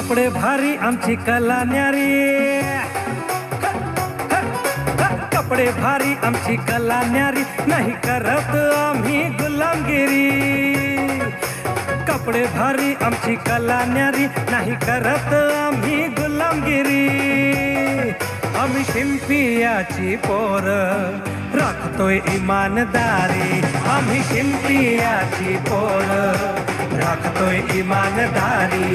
कपडे भारी आमची कला न्यारी, कपडे भारी आमची कला न्यारी, नाही करत आम्ही गुलामगिरी। कपडे भारी आमची कला न्यारी, नाही करत आम्ही गुलामगिरी। आम्ही शिंपियाची पोर राखतोय इमानदारी, आम्ही शिंपियाची पोर राखतोय इमानदारी।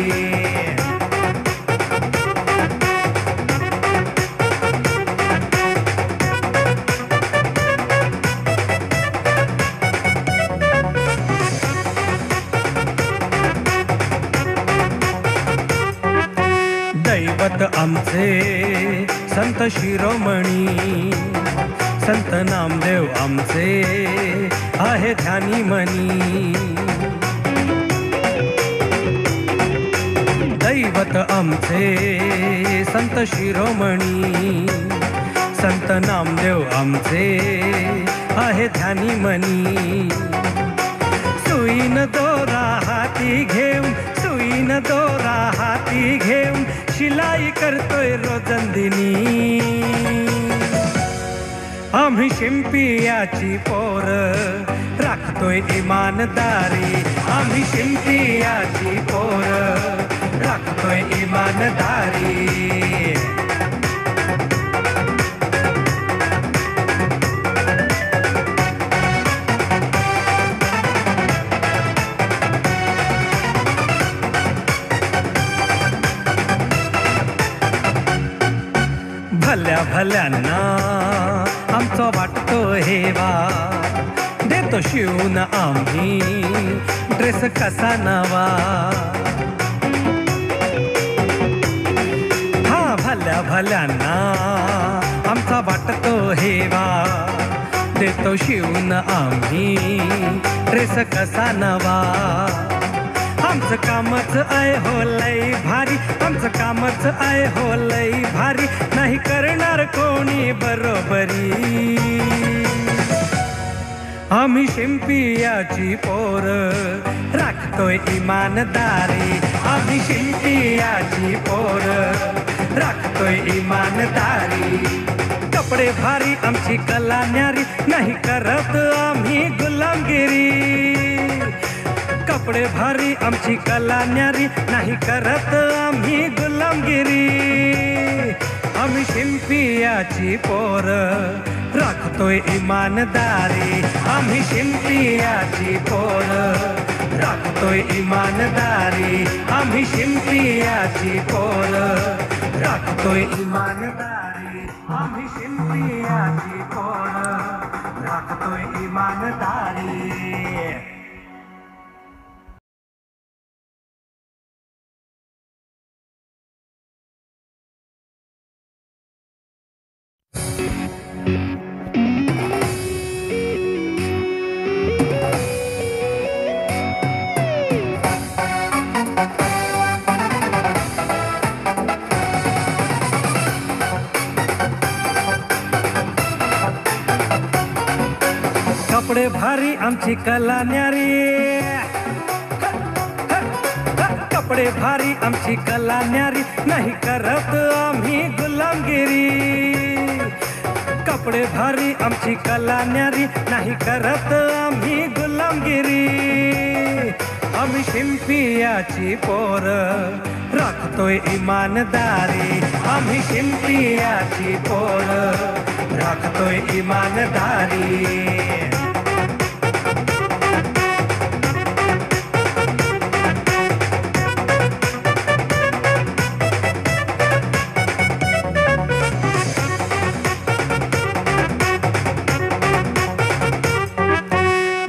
दैवत आमचे संत शिरोमणी, संत नामदेव आमचे आहे ध्यानी मनी। दैवत आमचे संत शिरोमणी, संत नामदेव आमचे आहे ध्यानी मनी। सुईन दोरा हाती घेऊन, सुईन दोरा हाती घेऊन शिलाई करतोय रोजंदिनी। आम्ही शिंपियाची पोर राखतोय इमानदारी, आम्ही शिंपियाची पोर राखतोय इमानदारी। भल्या भल्यांना आमचा वाटतो हेवा, देतो शिवून आम्ही ड्रेस कसा नवा। हा भल्या भल्यांना आमचा वाटतो हेवा, देतो शिवून आम्ही ड्रेस कसा नवा। आमचं कामच आहे हो लई भारी, आमचं कामच आहे हो लई भारी, नाही करणार कोणी बरोबरी। आम्ही शिंपियाची पोर राखतोय इमानदारी, आम्ही शिंपियाची पोर राखतोय इमानदारी। कपडे भारी आमची कला न्यारी, नाही करत आम्ही गुलामगिरी। कपडे भारी आमची कला न्यारी, नाही करत आम्ही गुलामगिरी। आम्ही शिंपियाची पोर राखतोय इमानदारी, आम्ही शिंपियाची पोर राखतोय इमानदारी, आम्ही शिंपियाची पोर राखतोय इमानदारी, आम्ही शिंपियाची पोर राखतोय इमानदारी। कपडे भारी आमची कला न्यारी, कपडे भारी आमची कला न्यारी, नाही करत आम्ही गुलामगिरी। कपडे भारी आमची कला न्यारी, नाही करत आम्ही गुलामगिरी। आम्ही शिंपियाची पोर राखतोय इमानदारी, आम्ही शिंपियाची पोर राखतोय इमानदारी।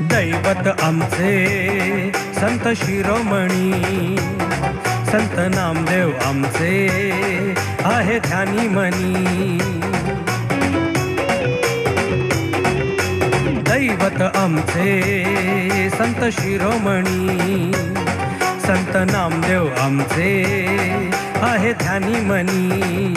दैवत आमचे संत शिरोमणी, संत नामदेव आमचे आहे ध्यानी मनी। दैवत आमचे संत शिरोमणी, संत नामदेव आमचे आहे ध्यानी मनी।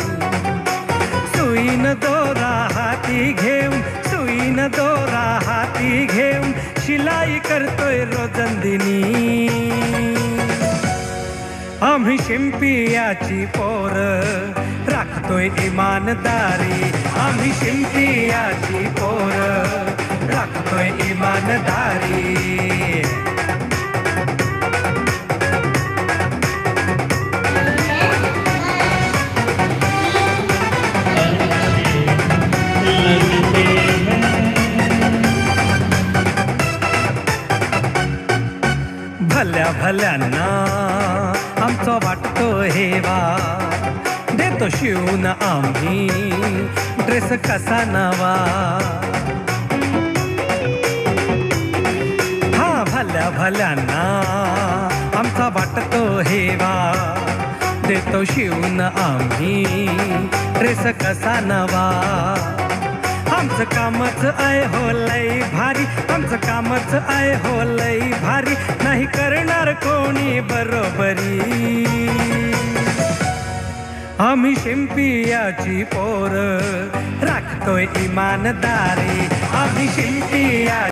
सुईन दोरा हाती घेऊन, सुईन दोरा हाती घेऊन शिलाई करतोय रोजंदिनी। आम्ही शिंपियाची पोर राखतोय इमानदारी. आम्ही शिंपियाची पोर राखतोय इमानदारी. भल्या भल्यांना आमचा वाटतो हेवा, देतो शिवून आम्ही ड्रेस कसा नवा. हा भल्या भल्यांना आमचा वाटतो हेवा, देतो शिवून आम्ही ड्रेस कसा नवा. आमचं कामच आहे हो लई भारी, आमचं कामच आहे हो लई भारी, नाही करणार कोणी बरोबरी. आम्ही शिंपियाची पोर राखतोय इमानदारी. आम्ही शिंपिया